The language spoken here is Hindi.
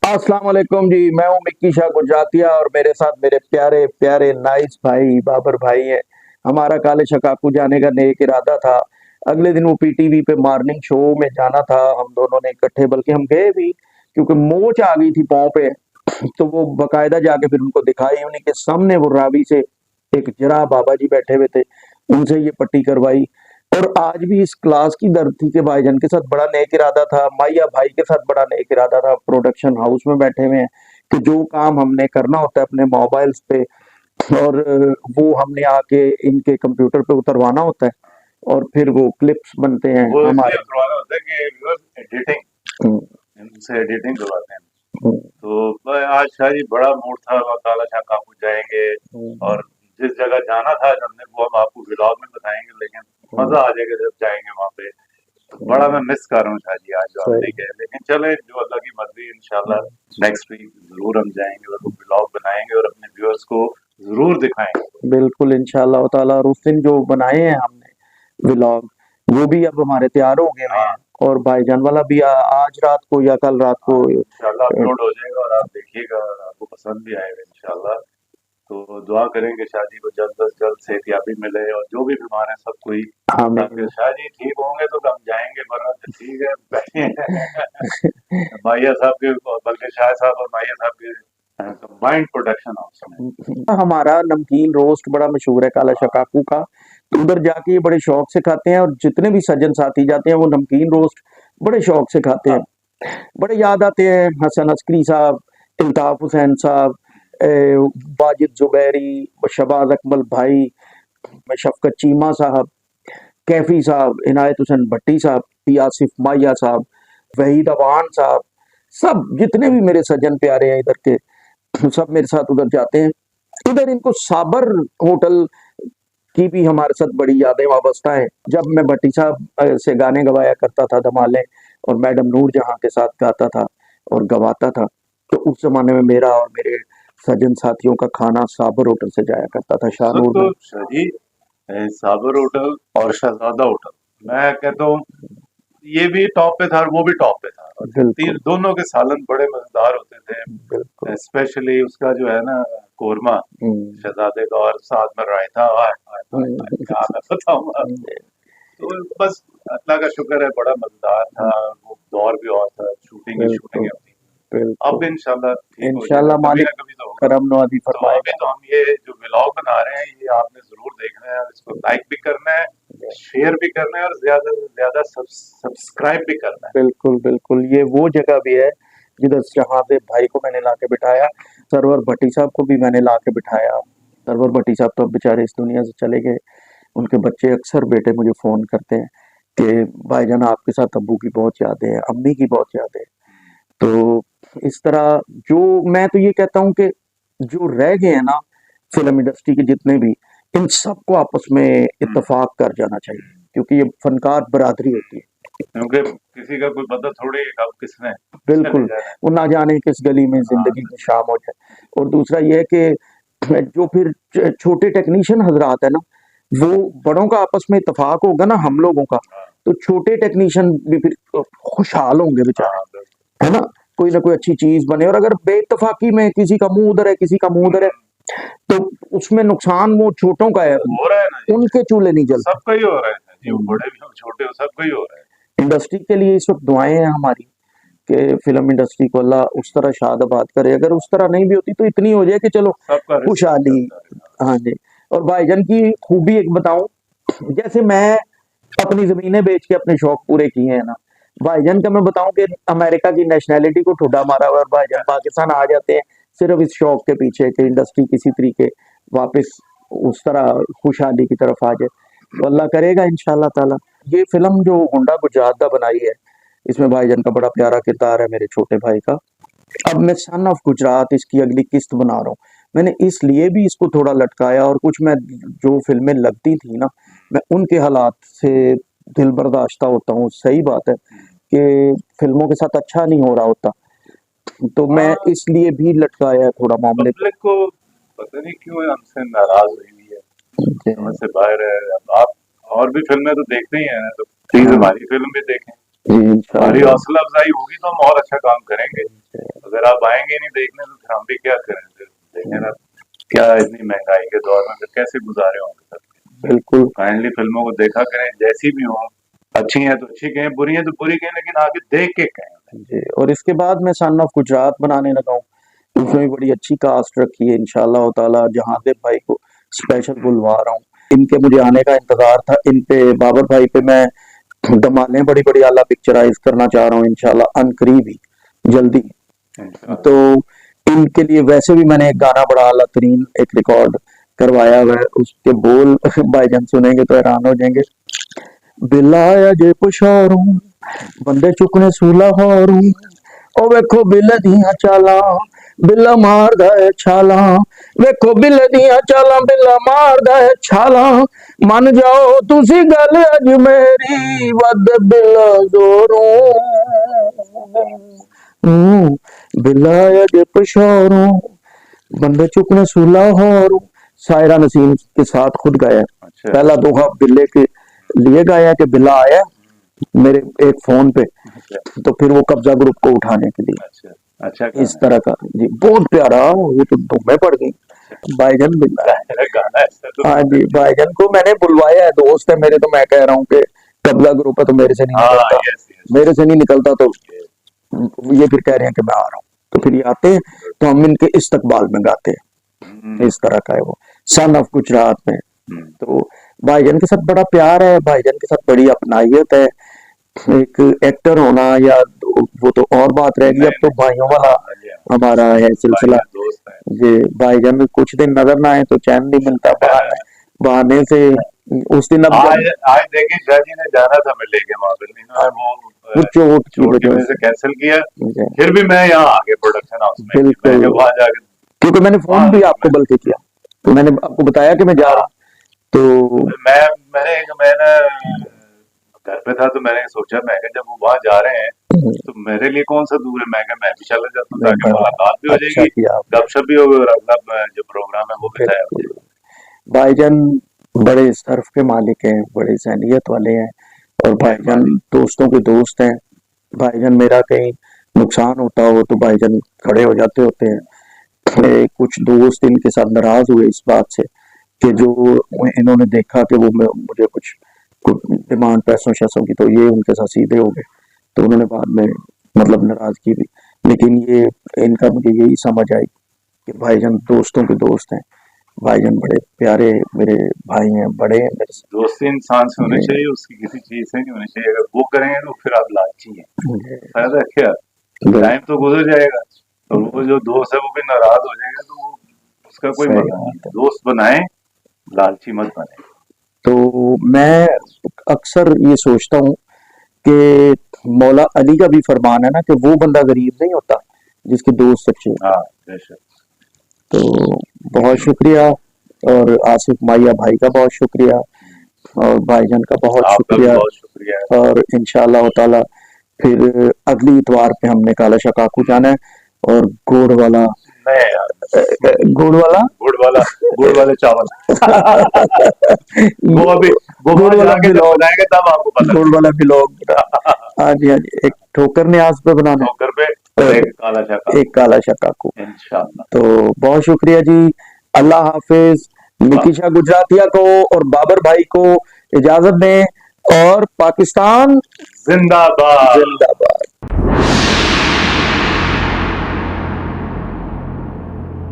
अस्सलाम वालेकुम जी। मैं हूँ मिक्की शाह गुजरातिया और मेरे साथ मेरे प्यारे प्यारे नाइस भाई बाबर भाई हैं। हमारा काले शकाकू जाने का नेक इरादा था। अगले दिन वो पीटीवी पे मॉर्निंग शो में जाना था, हम दोनों ने इकट्ठे, बल्कि हम गए भी क्योंकि मोच आ गई थी पाँव पे। तो वो बकायदा जाके फिर उनको दिखाई, उन्हीं के सामने वो रावी से एक जरा बाबा जी बैठे हुए थे, उनसे ये पट्टी करवाई। और आज भी इस क्लास की दर्द थी कि भाईजान के साथ बड़ा नेक इरादा था, माइया भाई के साथ बड़ा नेक इरादा था, प्रोडक्शन हाउस में बैठे हुए हैं कि जो काम हमने करना होता है अपने मोबाइल्स पे, और वो हमने आके इनके कंप्यूटर पे उतरवाना होता है और फिर वो क्लिप्स बनते हैं वो इसलिए हमारे। उतरवाना होता है कि व्यूअर्स एडिटिंग, हम्म, इनसे एडिटिंग करवाते हैं। हम्म, तो आज शायद ही बड़ा मूड था, वहाँ काला शाह काकू जाएंगे हम्म, और जिस जगह जाना था हमने वो हम आपको व्लॉग में बताएंगे, लेकिन हम्म, मजा आ जाएगा जब जाएंगे वहाँ पे। तो बड़ा हम्म, मैं मिस कर रहा हूँ शाह जी, आज जो हम सही। नहीं गए, लेकिन चले जो अल्लाह की मर्जी, इंशाल्लाह नेक्स्ट वीक जरूर हम जाएंगे और वो व्लॉग बनाएंगे और अपने व्यूअर्स को जरूर दिखाएंगे। बिल्कुल इंशाल्लाह ताला। और उस दिन जो बनाए हैं हमने व्लॉग, वो भी अब हमारे तैयार हो गए हुए हाँ हैं। और भाईजान वाला भी आज रात को या कल रात को हाँ, इंशाल्लाह अपलोड हो जाएगा और आप देखिएगा और आपको पसंद भी आएगा इंशाल्लाह। तो दुआ करेंगे शाह जी को जल्द से जल्द सेहतयाबी मिले और जो भी बीमार है सबको ही, ताकि हमें। शाह जी ठीक होंगे तो हम जाएंगे, वरना तो ठीक है बैठे माहिया साहब के, बल्कि शाह साहब और माहिया साहब के कंबाइंड प्रोडक्शन हाउस में। हमारा नमकीन रोस्ट बड़ा मशहूर है काला हाँ शकाकू का, तो उधर जाके ये बड़े शौक से खाते हैं, और जितने भी सज्जन साथी जाते हैं वो नमकीन रोस्ट बड़े शौक से खाते हाँ हैं। बड़े याद आते हैं हसन अस्करी साहब, इल्ताफ हुसैन साहब, ए, वाजिद जुबैरी, शबाज अकमल भाई, शफकत चीमा साहब, कैफी साहब, इनायत हुसैन भट्टी साहब, पी आसिफ माहिया साहब, वहीद अवान साहब, सब जितने भी मेरे सज्जन प्यारे हैं इधर के, सब मेरे साथ उधर जाते हैं। इधर इनको साबर होटल की भी हमारे साथ बड़ी यादें वाबस्ता है। जब मैं भट्टी साहब से गाने गवाया करता था धमाले, और मैडम नूर जहां के साथ गाता था और गवाता था, तो उस जमाने में मेरा और मेरे सज्जन साथियों का खाना साबर होटल से जाया करता था, उस वक्त शाहनूर तो में। शाह जी साबर होटल और शहजादा होटल, मैं कहता हूँ ये भी टॉप पे था और वो भी टॉप पे था, और तीन बिल्कुल दोनों के सालन बड़े मजेदार होते बिल्कुल। थे, स्पेशली उसका जो है ना कोरमा हम्म, शहजादे का, और साथ में रायता, आय हाय हाय हाय, हम्म, क्या मैं बताऊं आपको। तो बस अल्लाह का शुक्र है, बड़ा मजेदार था वो दौर भी, और था शूटिंग ही शूटिंग बिल्कुल होती थी। अब बिल्कुल। इंशाल्लाह ठीक हो जाएगा, इंशाल्लाह कभी मालिक ना कभी तो होगा। करम नवाजी तो अभी फरमाएगा। तो हम ये जो व्लॉग बना रहे हैं ये आपने जरूर देखना है, और इसको लाइक भी करना है, शेयर भी करना है, और ज्यादा से ज्यादा सब्सक्राइब भी करना है। बिल्कुल बिल्कुल, ये वो जगह भी है जिधर जहादेव भाई को मैंने लाके बिठाया, सरवर भट्टी साहब को भी मैंने लाके बिठाया। सरवर भट्टी साहब तो अब बेचारे इस दुनिया से चले गए। उनके बच्चे अक्सर बेटे मुझे फोन करते हैं कि भाईजान आपके साथ अब्बू की बहुत यादें हैं, अम्मी की बहुत यादें हैं। तो इस तरह जो, मैं तो ये कहता हूँ कि जो रह गए हैं ना फिल्म इंडस्ट्री के जितने भी, इन सबको आपस में हम्म। इत्तेफाक कर जाना चाहिए, क्योंकि ये फनकार बरादरी होती है। क्योंकि किसी का कोई पता थोड़ी है कब किसने चले बिल्कुल, जाना है। वो ना जाने किस गली में हाँ ज़िंदगी की शाम हो जाए। और दूसरा ये है कि जो फिर छोटे टेक्नीशियन हज़रात हैं ना, वो बड़ों का आपस में इत्तेफ़ाक होगा ना हम लोगों का, हाँ तो छोटे टेक्नीशियन भी फिर खुशहाल होंगे बेचारे, हाँ बिल्कुल। है ना? कोई ना कोई अच्छी चीज़ बने, और अगर बेइत्तेफ़ाकी में किसी का मुँह उधर है, किसी का मुँह उधर है, हम्म, तो उसमें नुकसान वो छोटों का है, हो रहा है ना जी, उनके चूल्हे नहीं जलते। सबका ही हो रहा है जी, वो हुँ, बड़े भी हो छोटे हो सबका ही हो रहा है। इंडस्ट्री के लिए इस वक़्त दुआएँ हैं हमारी कि फिल्म इंडस्ट्री को अल्लाह उस तरह शाद-आबाद करे। अगर उस तरह नहीं भी होती तो इतनी हो जाए कि चलो सबका रिस्क खुशहाली। चलता रहेगा। हाँ जी। और भाईजान की खूबी एक बताऊँ, जैसे मैं अपनी ज़मीनें बेच के अपने शौक पूरे किए हैं ना, भाईजान का मैं बताऊँ कि अमेरिका की नेशनैलिटी को ठुड्डा मारा हुआ है और भाईजान पाकिस्तान आ जाते हैं सिर्फ़ इस शौक के पीछे कि इंडस्ट्री किसी तरीके वापस उस तरह खुशहाली की तरफ आ जाए। तो अल्लाह करेगा इंशाअल्लाह ताला। ये फ़िल्म जो हुंडा गुजादा बनाई है, इसमें भाईजान का बड़ा प्यारा किरदार है मेरे छोटे भाई का। अब मैं सन ऑफ गुजरात इसकी अगली किस्त बना रहा हूँ। मैंने इसलिए भी इसको थोड़ा लटकाया, और कुछ मैं जो फ़िल्में लगती थी ना, मैं उनके हालात से दिल बर्दाश्ता होता हूँ। सही बात है कि फ़िल्मों के साथ अच्छा नहीं हो रहा होता, तो मैं हाँ, इसलिए भी लटकाया है थोड़ा मामले को। पब्लिक को पता नहीं क्यों हमसे नाराज हुई हुई है, समझ से बाहर है। अब आप और भी फिल्में तो देखते ही हैं, तो प्लीज हाँ, हमारी फिल्म भी देखें। जी हमारी इंशाल्लाह। हौसला अफजाई होगी तो हम और अच्छा काम करेंगे। अगर आप आएंगे नहीं देखने तो फिर हम भी क्या करें, फिर देखें ना क्या इतनी महंगाई के दौर में फिर कैसे गुजारे होंगे सब। बिल्कुल। काइंडली फिल्मों को देखा करें जैसी भी हो, अच्छी हैं तो अच्छी कहें, बुरी हैं तो बुरी कहें, लेकिन आगे देख के कहें। जी, और इसके बाद मैं सन ऑफ गुजरात बनाने लगा हूँ, उसमें भी बड़ी अच्छी कास्ट रखी है इंशाल्लाह ताला। जहांदेव भाई को स्पेशल बुलवा रहा हूँ, इनके मुझे आने का इंतजार था। इन पे बाबर भाई पे मैं धमालें बड़ी बड़ी आला पिक्चराइज करना चाह रहा हूँ इंशाल्लाह, अनकरीब ही, जल्दी। इंशाल्लाह। तो इनके लिए वैसे भी मैंने एक गाना बड़ा आला तरीन एक रिकॉर्ड करवाया हुआ है, उसके बोल भाईजान सुनेंगे तो हैरान हो जाएंगे। बिलाया जे पुशारू बंदे चुकने सूला हारू, ओ वेखो बिल दियां चालां बिल्ला मारदा है छालां, वेखो बिल दियां चालां बिल्ला मारदा है छालां, मन जाओ तुसी गल अज मेरी वद बिल्ला जोरों, बिलाया जे पुशारू बंदे चुकने सूला हारू। सायरा नसीम के साथ खुद गाया, अच्छा पहला दोहा बिल्ले के लिए गाया कि बिल्ला आया मेरे एक फोन पे, अच्छा तो फिर वो कब्जा ग्रुप को उठाने के लिए, अच्छा अच्छा इस गाना तरह का जी, बहुत प्यारा, वो तो दुम्बे पड़ गई। भाईजान बिल्ला है। है, गाना ऐसा तो हाँ सुनना जी, चाहिए। भाईजान को मैंने बुलवाया है, दोस्त है मेरे, तो मैं कह रहा हूँ कि कब्जा ग्रुप है तो मेरे से नहीं हाँ निकलता, यस मेरे से नहीं निकलता, तो यस। ये फिर कह रहे हैं कि मैं आ रहा हूँ, तो फिर ये आते हैं तो हम इनके इस्तकबाल में गाते हैं। इस तरह का है वो सन ऑफ गुजरात में। तो भाईजान के साथ बड़ा प्यार है, भाईजान के साथ बड़ी अपनाइयत है। एक एक्टर होना या वो तो और बात रहेगी, अब नहीं तो नहीं, भाइयों हाँ वाला हाँ जी, हाँ, हमारा है भाई सिलसिला। है, दोस्त है। जी, भाईजान कुछ दिन नजर ना आए तो चैन नहीं मिलता, बहाने बहाने से। उस दिन अब आज जब आज देखिए शाह जी ने जाना था मैं लेके वहां पे, इन्होंने वो वो चोट की चोट की वजह वजह से से, कैंसिल किया। जी, फिर भी मैं यहाँ आ गया प्रोडक्शन हाउस में कि मैं बिल्कुल, जब वहां जाके क्योंकि मैंने फोन वहां भी जरूर आपको बल्कि किया, तो मैंने आपको बताया कि मैं जा रहा हाँ हूँ, तो मैं मैंने घर पे था तो मैंने सोचा, मैं कहा जब वो वहां जा रहे हैं तो मेरे लिए कौन सा दूर है, मैं कहा मैं भी चला जाता हूँ नहीं, ताकि बड़ा मुलाकात भी हो अच्छा जाएगी, किया आपने, गपशप भी होगी और अगला जो प्रोग्राम है वो भी तय हो बिल्कुल। जाएगा। भाईजान बड़े सर्फ के मालिक हैं, बड़े सहनियत वाले हैं, और भाईजान मेहरबानी। दोस्तों के दोस्त हैं। भाईजान मेरा कहीं नुकसान होता हो तो भाईजान खड़े हो जाते होते हैं। कुछ दोस्त इनके साथ नाराज हुए इस बात से कि जो इन्होंने देखा कि वो मुझे कुछ डिमांड पैसों शैसों की, तो ये उनके साथ सीधे हो गए, तो उन्होंने बाद में मतलब नाराजगी भी, लेकिन ये इनका मुझे यही समझ आई कि भाईजान दोस्तों के दोस्त हैं। भाईजान बड़े प्यारे मेरे भाई हैं, बड़े हैं मेरे से। दोस्ती इंसान से होनी ये- चाहिए, उसकी किसी चीज से नहीं होनी चाहिए। अगर वो करेंगे तो फिर आप लालची हैं, ये- फायदा क्या। बिल्कुल टाइम तो गुजर जाएगा और वो जो दोस्त है वो भी नाराज हो जाएगा, तो वो उसका कोई सही मजा नहीं बात है। है। दोस्त बनाए, लालची मत बने। तो मैं अक्सर ये सोचता हूँ कि मौला अली का भी फरमान है ना कि वो बंदा गरीब नहीं होता जिसके दोस्त अच्छे होते हाँ हैं। बेशक। तो बहुत शुक्रिया, और आसिफ माइया भाई का बहुत शुक्रिया, और भाईजान का बहुत आपका भी शुक्रिया। बहुत शुक्रिया। और इंशाल्लाह ताला फिर अगली इतवार पे हमने काला शकाकू जाना है, और गुड़ वाला नहीं यार, गुड़ वाला गुड़ वाले चावल वो अभी वो गुड़ वहां वाला जाके जब ब्लॉग, बनाएंगे तब आपको पता गुड़ वाला ब्लॉग। हाँ जी, हाँ जी, एक ठोकर न्याज पे बनाना ठोकर पे है और और एक काला शाका। एक काला शकाकू। इंशाल्लाह। तो बहुत शुक्रिया जी, अल्लाह हाफिज। निकिशा गुजरातिया को और बाबर भाई को इजाजत दें, और पाकिस्तान जिंदाबाद। जिंदाबाद।